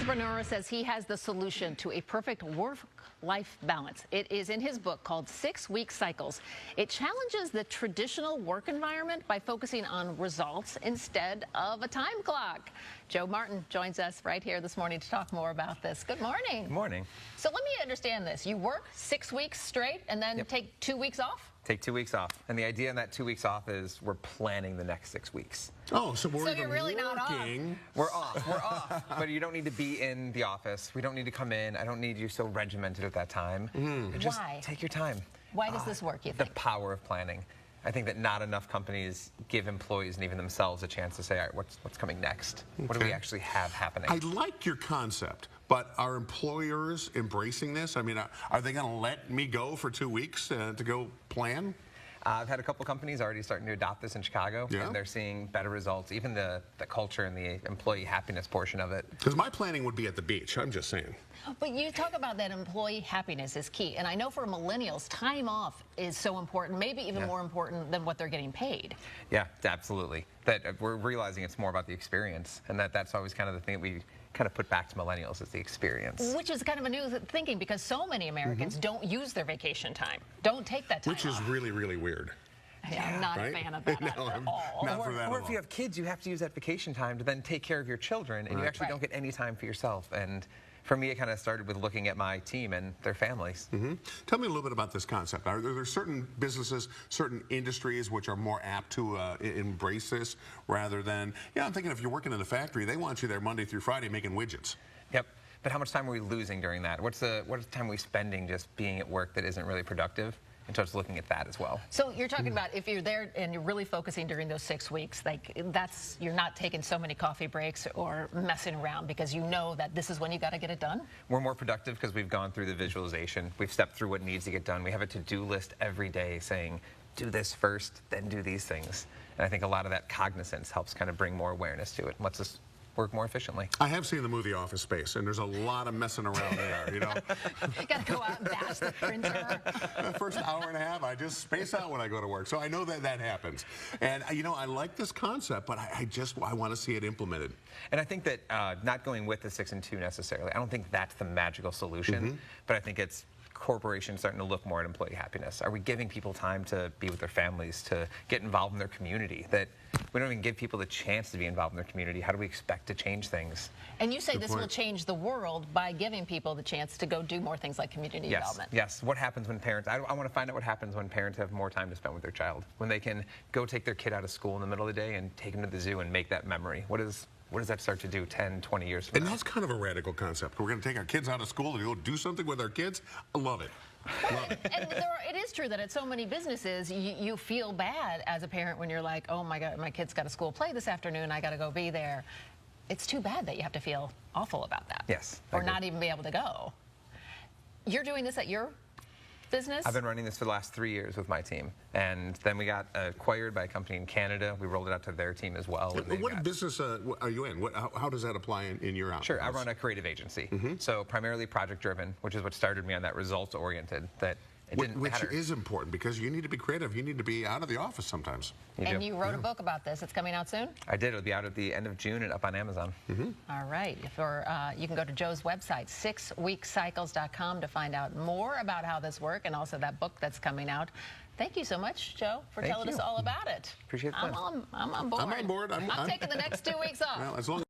entrepreneur says he has the solution to a perfect work-life balance. It is in his book called 6-Week Cycles. It challenges the traditional work environment by focusing on results instead of a time clock. Joe Martin joins us right here this morning to talk more about this. Good morning. Good morning. So let me understand this. You work 6 weeks straight and then take 2 weeks off? Take 2 weeks off. And the idea in that 2 weeks off is we're planning the next 6 weeks. Oh, so you're really not off. We're off. We're off. But you don't need to be in the office. We don't need to come in. I don't need you so regimented at that time. Just Why? take your time. Why does this work, you think? The power of planning. I think that not enough companies give employees and even themselves a chance to say, all right, what's coming next? What do we actually have happening? I like your concept, but are employers embracing this? I mean, are they going to let me go for 2 weeks to go plan? I've had a couple companies already starting to adopt this in Chicago, and they're seeing better results, even the culture and the employee happiness portion of it. Because my planning would be at the beach, I'm just saying. But you talk about that employee happiness is key, and I know for millennials, time off is so important, maybe even more important than what they're getting paid. Yeah, absolutely. That we're realizing it's more about the experience, and that's always kind of the thing that we kind of put back to millennials is the experience. Which is kind of a new thinking because so many Americans don't use their vacation time, don't take that time Which is off. really, really weird. I'm not a fan of that No, at all. not for that Or at if you have kids, you have to use that vacation time to then take care of your children, and you actually don't get any time for yourself. And for me, it kind of started with looking at my team and their families. Tell me a little bit about this concept. Are there certain businesses, certain industries which are more apt to embrace this rather than, I'm thinking if you're working in a factory, they want you there Monday through Friday making widgets. Yep. But how much time are we losing during that? What is the time we spending just being at work that isn't really productive? And so it's looking at that as well. So you're talking about if you're there and you're really focusing during those 6 weeks, like you're not taking so many coffee breaks or messing around because you know that this is when you got to get it done? We're more productive because we've gone through the visualization. We've stepped through what needs to get done. We have a to-do list every day saying, do this first, then do these things. And I think a lot of that cognizance helps kind of bring more awareness to it and lets us work more efficiently. I have seen the movie Office Space, and there's a lot of messing around there, You got to go out and bash the printer. The first hour and a half, I just space out when I go to work. So I know that happens. And, I like this concept, but I want to see it implemented. And I think that not going with the 6 and 2 necessarily, I don't think that's the magical solution, but I think it's corporations starting to look more at employee happiness. Are we giving people time to be with their families, to get involved in their community? That we don't even give people the chance to be involved in their community. How do we expect to change things? And you say this will change the world by giving people the chance to go do more things like community development. Yes. What happens when parents, I want to find out what happens when parents have more time to spend with their child, when they can go take their kid out of school in the middle of the day and take them to the zoo and make that memory. What does that start to do 10, 20 years from now? And that's kind of a radical concept. We're going to take our kids out of school and go do something with our kids. I love it. And it is true that at so many businesses, you feel bad as a parent when you're like, oh my God, my kid's got a school play this afternoon, I got to go be there. It's too bad that you have to feel awful about that. Yes. Or not even be able to go. You're doing this at your business? I've been running this for the last 3 years with my team, and then we got acquired by a company in Canada. We rolled it out to their team as well. What business are you in? How does that apply in your house? Sure, I run a creative agency, so primarily project-driven, which is what started me on that results-oriented. Which is important because you need to be creative. You need to be out of the office sometimes. You wrote a book about this. It's coming out soon? I did. It'll be out at the end of June and up on Amazon. All right. You can go to Joe's website, 6weekcycles.com, to find out more about how this works and also that book that's coming out. Thank you so much, Joe, for telling us all about it. Appreciate it. I'm on board. I'm on board. I'm taking the next 2 weeks off. Well, as long